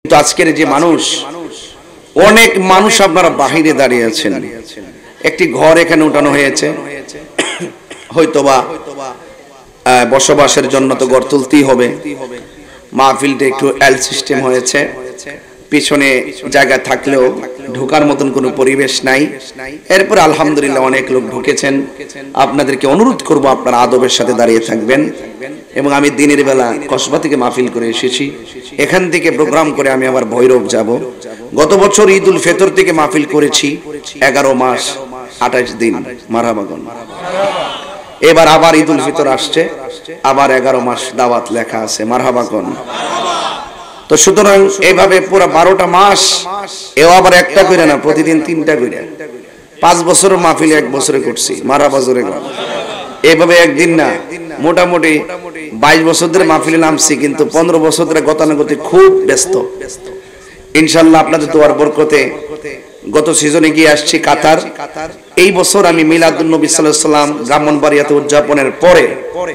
তো আজকের যে মানুষ, অনেক মানুষ আপনারা বাহিরে দাঁড়িয়ে আছেন, একটি ঘর এখানে উঠানো হয়েছে, হয়তোবা বসবাসের জন্য তো ঘর তুলতেই হবে। মাহফিলটা একটু এল সিস্টেম হয়েছে, পিছনে জায়গা থাকলেও ঢোকার মতন কোনো পরিবেশ নাই। এরপর আলহামদুলিল্লাহ অনেক লোক ঢুকেছেন। আপনাদেরকে অনুরোধ করব আপনারা আদবের সাথে দাঁড়িয়ে থাকবেন। এবং আমি দিনের বেলা কসবা থেকে মাহফিল করে এসেছি, এখান থেকে প্রোগ্রাম করে আমি আবার ভৈরব যাব। গত বছর ঈদ উল ফিতর থেকে মাহফিল করেছি 11 মাস 28 দিন, মারহাবাগন। এবার আবার ঈদ উল ফিতর আসছে, আবার 11 মাস দাওয়াত লেখা আছে, মারহাবাগন। তো সুতরাং এইভাবে পুরো 12টা মাস, এও আবার একটা করে না, প্রতিদিন 3টা করে। 5 বছরের মাহফিল 1 বছরে করছি, মারহাবা জোরে গান। এইভাবে একদিন না, মোটামুটি 22 বছর ধরে মাহফিলে নামছি, কিন্তু 15 বছর ধরে গতানুগতিক খুব ব্যস্ত। ইনশাআল্লাহ আপনাদের দোয়ার বরকতে গত সিজনে গিয়ে আসছি কাতার। এই বছর আমি মিলাদুন নবী সাল্লাল্লাহু আলাইহি ওয়াসাল্লাম ব্রাহ্মণবাড়িয়াতে উদযাপনের পরে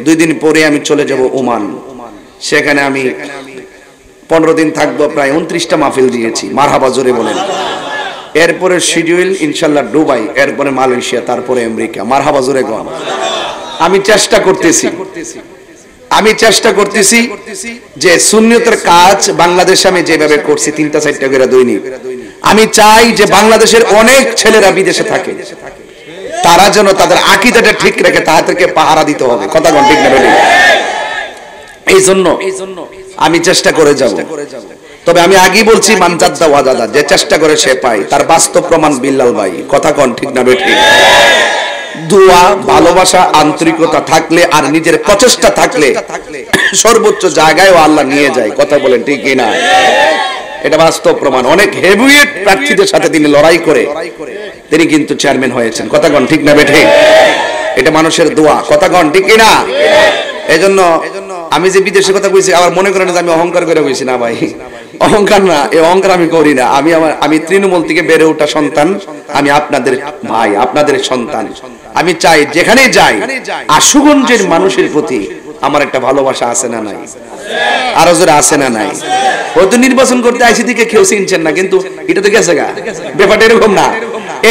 2 দিন পরে আমি চলে যাব ওমান। সেখানে আমি 15 দিন থাকবো, প্রায় 29টা মাহফিল দিয়েছি, মারহাবা জোরে বলেন। এরপরে শিডিউল ইনশাআল্লাহ দুবাই, এরপরে মালয়েশিয়া, তারপরে আমেরিকা, মারহাবা জোরে গান। আমি চেষ্টা করতেছি যে সুন্নিয়তের কাজ বাংলাদেশে আমি যেভাবে করছি 3টা-4টা করে দৈনিক, আমি চাই যে বাংলাদেশের অনেক ছেলেরা বিদেশে থাকে, তারা যেন তাদের আকীদাটা ঠিক রেখে তাদেরকে পাহারা দিতে হবে, কথা কোন ঠিক না বেঠিক? এই জন্য আমি চেষ্টা করে যাব। তবে আমি আগেই বলছি, মানজাদ্দা ওয়াজাদা, যে চেষ্টা করে সে পায়, তার বাস্তব প্রমাণ বিল্লাল ভাই, কথা কোন ঠিক না বেঠিক? দোয়া, ভালোবাসা, আন্তরিকতা থাকলে আর নিজের প্রচেষ্টা থাকলে সর্বোচ্চ জায়গায়ও আল্লাহ নিয়ে যায়, কথা বলেন ঠিক কিনা? এটা বাস্তব প্রমাণ। অনেক হেভিওয়েট প্রার্থীদের সাথে তিনি লড়াই করে তিনি কিন্তু চেয়ারম্যান হয়েছেন, কথা কোন ঠিক না বেঠিক? এটা মানুষের দোয়া, কথা কোন ঠিক কিনা? এজন্য আমি যে বিদেশের কথা কইছি, আবার মনে করেন যে আমি অহংকার করে কইছি, না ভাই, অহংকার না, এই অহংকার আমি করি না। আমি তৃণমূল থেকে বেড়ে ওঠা সন্তান, আমি আপনাদের ভাই, আপনাদের সন্তান। আমি চাই যেখানেই যাই আশুগঞ্জের মানুষের প্রতি আমার একটা ভালোবাসা আছে না নাই? আরো জোরে আছে না নাই? হয়তো নির্বাচন করতে আইসি থেকে কেউ চিনছেন না, কিন্তু এটা তো গেছে গা, ব্যাপারটা এরকম না।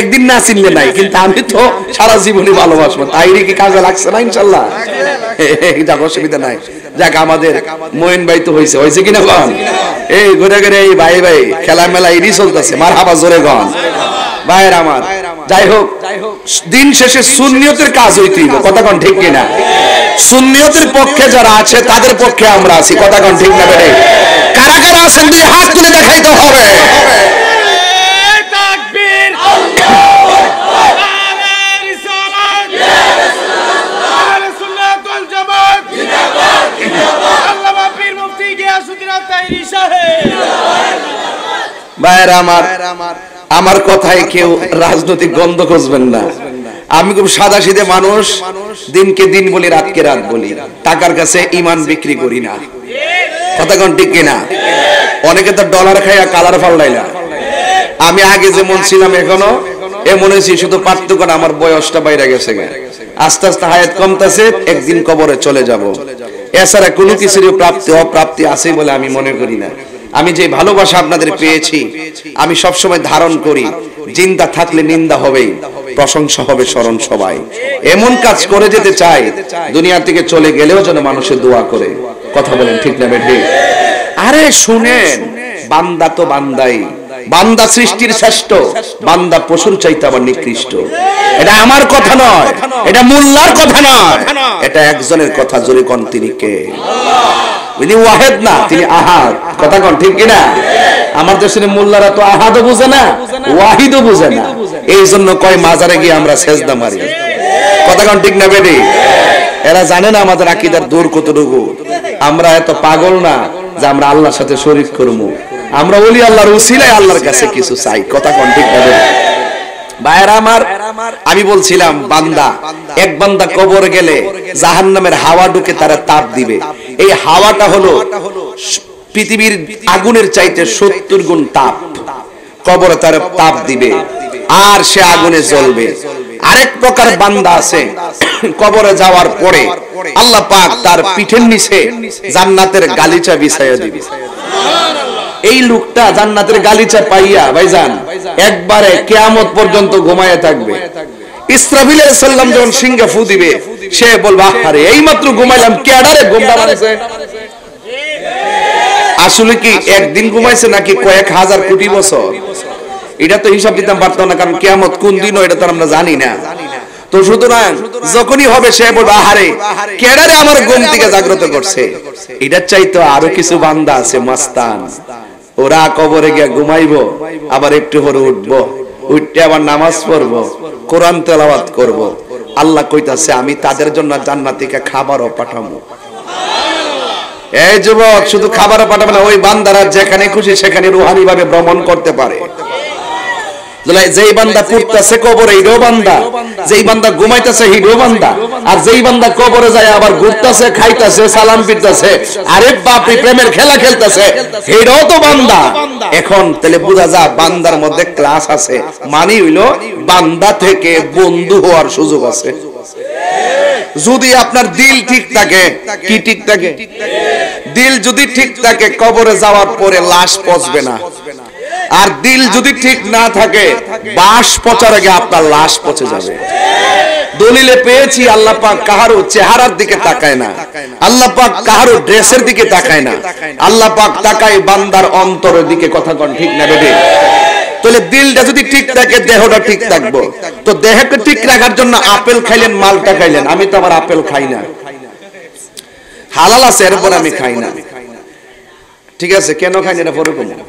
একদিন না চিনলে নাই, কিন্তু আমি তো সারা জীবনই ভালোবাসবো। তাই কি কাজে লাগছে না? ইনশাল্লাহ যাক, অসুবিধা নাই। যাক, আমাদের মঈন ভাই তো হয়েছে কিনা গন? এই ঘুরে ঘুরে এই ভাই খেলা মেলা এরই চলতেছে, মারহাবা জোরে গন ভাইয়ের আমার। যাই হোক, দিন শেষে সুন্নিয়তের কাজ হইতেই, কথা কোন ঠিক কিনা? সুন্নিয়তের পক্ষে যারা আছে তাদের পক্ষে আমরা আছি, কথা কোন ঠিক না বেঠিক? কারা কারা আছেন 2 হাত তুলে দেখাইতে হবে। ভাইয়েরা আমার কথায় কেউ রাজনৈতিক গন্ধ খুঁজবেন না। আমি খুব সাদা সিধে মানুষ, দিনকে দিন বলি, রাতকে রাত বলি, টাকার কাছে ইমান বিক্রি করি না, কথা কোন ঠিক কিনা? অনেকে তো ডলার খাইয়া কালার ফাল্লাই না। আমি আগে যেমন ছিলাম এখনো এমন হয়েছি, শুধু পার্থক্যটা আমার বয়সটা বাইরে গেছে। আস্তে আস্তে হায়াত কমতেছে, একদিন কবরে চলে যাব। এছাড়া কোনো কিছুরই প্রাপ্তি অপ্রাপ্তি আছে বলে আমি মনে করি না। আমি যে ভালোবাসা আপনাদের পেয়েছি, আমি সবসময় ধারণ করি, জিন্দা থাকলে নিন্দা হবেই, প্রশংসা হবে স্মরণ সবাই। এমন কাজ করে যেতে চাই, দুনিয়া থেকে চলে গেলেও যেন মানুষের দোয়া করে, কথা বলেন ঠিক না বেঠিক? আরে শুনেন, বান্দা তো বান্দাই, বান্দা সৃষ্টির শ্রেষ্ঠ, বান্দা পশুর চাইতে আবার নিকৃষ্ট। এটা আমার কথা নয়, এটা মোল্লার কথা নয়, এটা একজনের কথা। জোরে কোন তিনি কে? তিনি ওয়াহিদ না, তিনি আহাদ, কথা কোন ঠিক কিনা? আমার দেশের মোল্লারা তো আহাদও বুঝে না, ওয়াহিদও বুঝে না। এই জন্য কয় মাজারে গিয়ে আমরা সেজদা মারি, কথা কোন ঠিক না বেটি? এরা জানে না আমাদের আকীদার দূর কতটুকু। আমরা এত পাগল না যে আমরা আল্লাহর সাথে শরীক করবো। আমরা ওলি আল্লাহর উসিলায় আল্লাহর কাছে কিছু চাই, কথা কোন ঠিক না বেটি? ভাইরা আমার, আমি বলছিলাম এক বান্দা কবর গেলে জাহান্নামের হাওয়া ঢুকে তারা তাপ দিবে। এই হাওয়াটা হলো পৃথিবীর আগুনের চাইতে 70 গুণ তাপ। কবরে তার তাপ দিবে আর সে আগুনে জ্বলবে। আরেক প্রকার বান্দা আছে, কবরে যাওয়ার পরে আল্লাহ পাক তার পিঠের নিচে জান্নাতের গালিচা বিছাইয়া দিবে। এই লোকটা জান্নাতের গালিচা পাইয়া ভাইজান একবারে কিয়ামত পর্যন্ত ঘুমায়ে থাকবে। ইসরাফিল আলাইহিস সালাম যখন সিংহে ফু দিবে, সে বলবে আরে এইমাত্র ঘুমাইলাম, কেডারে ঘুমটা ভাঙছে। আসলে কি একদিন ঘুমাইছে নাকি কয়েক হাজার কোটি বছর? এটা তো হিসাব দিতাম পারতাম না, কারণ কিয়ামত কোন দিন এটা তো আমরা জানি না। তো সুতরাং যখনই হবে সে বলবে আহারে কেডারে আমার ঘুম থেকে জাগ্রত করছে। এটার চাইতো আরো কিছু বান্দা আছে মাস্তান, ওরা কবরে গিয়ে ঘুমাইবো, আবার একটু পরে উঠবো, উঠতে আবার নামাজ পড়বো, কোরআন তেলাওয়াত করব। আল্লাহ কইতাছে আমি তাদের জন্য জান্নাত থেকে খাবারও পাঠাবো। এই যুবক, শুধু খাবারও পাঠাবে না, ওই বান্দারা যেখানে খুশি সেখানে রুহানি ভাবে ভ্রমণ করতে পারে। যেই বান্দা পুড়তাছে কবরে হিডো বান্দা, যেই বান্দা ঘুমাইতেছে হিডো বান্দা, আর যেই বান্দা কবরে যায় আবার ঘুরতাছে, খাইতাছে, সালাম ফিরতাছে, আরে বাপ রে প্রেমের খেলা খেলতাছে, হিডো তো বান্দা। এখন তাহলে বোঝা যায় বান্দার মধ্যে ক্লাস আছে, মানে হইলো বান্দা থেকে বন্ধু হওয়ার সুযোগ আছে। যদি আপনার দিল ঠিক থাকে, কি ঠিক থাকে? দিল যদি ঠিক থাকে কবরে যাওয়ার পরে লাশ পচবে না। আর দিল যদি ঠিক না থাকে বাস পচার আগে আপনার লাশ পচে যাবে। দলিলে পেয়েছি আল্লাহ পাক কাহারো চেহারার দিকে তাকায় না, আল্লাহ পাক কাহারো ড্রেসের দিকে তাকায় না, আল্লাহ পাক তাকায় বান্দার অন্তরের দিকে। কথা কোন ঠিক না বেঠিক? তাহলে দিলটা যদি ঠিক থাকে দেহটা ঠিক থাকবো। তো দেহকে ঠিক রাখার জন্য আপেল খাইলেন, মালটা খাইলেন, আমি তো আবার আপেল খাই না, হালাল আছে এরপর আমি খাই না। ঠিক আছে, কেন খাই না এটা পরে বলবো।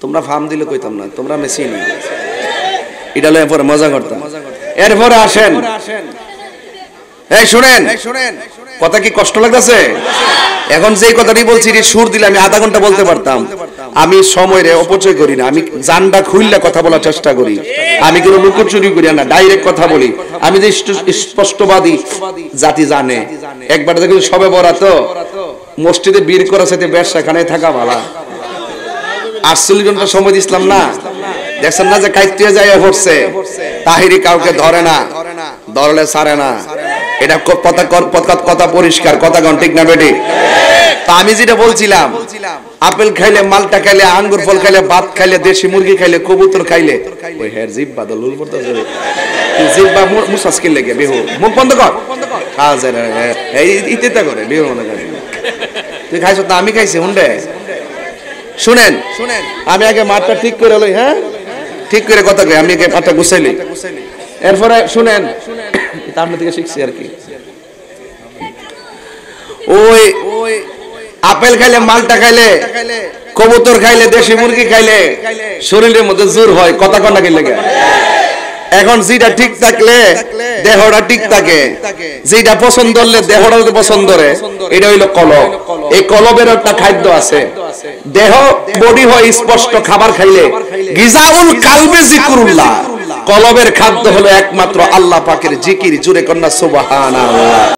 তোমরা ফার্ম দিলে কইতাম না, তোমরা মেশিন এটা লয়ে পরে মজা করতাম। এরপরে আসেন, এই শুনেন, কথা কি কষ্ট লাগতেছে? এখন যেই কথাটি বলছি সুর দিলে আমি আধা ঘন্টা বলতে পারতাম। আমি সময়ের অপচয় করি না, আমি জানটা খুললে কথা বলার চেষ্টা করি, আমি কোনো লুকোচুরি করি না, ডাইরেক্ট কথা বলি। আমি যে স্পষ্টবাদী জাতি জানে, একবার দেখুন সবে বরাত মসজিদে বীর করা সাথে ব্যবসাখানে থাকা ভালো। 48 ঘন্টা সময় দিছিলাম না, দেখছেন না যে কাইতে যায় পড়ছে, তাহিরি কাউকে ধরে না, ধরলে ছাড়ে না। এটা কথা পরিষ্কার, কথা কোন ঠিক না বেটি? তা আমি যেটা বলছিলাম, আপেল খাইলে, মালটা খাইলে, আঙ্গুর ফল খাইলে, ভাত খাইলে, দেশি মুরগি খাইলে, কবুতর খাইলে, ওই হের জিব্বা দলুল পড়তেছে, জিব্বা মুসাসকিল লাগে বেহু, মুখ বন্ধ কর, হাজার এই ইতেতা করে বেহু মনে করে। তুই খাইছ না, আমি খাইছি হুন্ডে। শুনেন, আমি আগে মাঠটা ঠিক করে লই, হ্যাঁ ঠিক করে কথা কই, আমি আগে মাঠটা গুছাইলি, এরপরে শুনেন তার থেকে শিখছি আর কি। ওই আপেল খাইলে, মালটা খাইলে, কবুতর খাইলে, দেশি মুরগি খাইলে শরীরের মধ্যে জোর হয়, কথা কন্যা কি লাগে। এখন যেটা ঠিক থাকলে দেহটা ঠিক থাকে, যেটা পছন্দ হলে দেহটা পছন্দ করে, এটা হইলো কলব। এই কলবের একটা খাদ্য আছে, দেহ বডি হয় স্পষ্ট খাবার খাইলে, গিজাউল কালবে জিকরুল্লাহ। কলবের খাদ্য হলো একমাত্র আল্লাহ পাকের জিকির। জুরে কন্যা সুবহানাল্লাহ।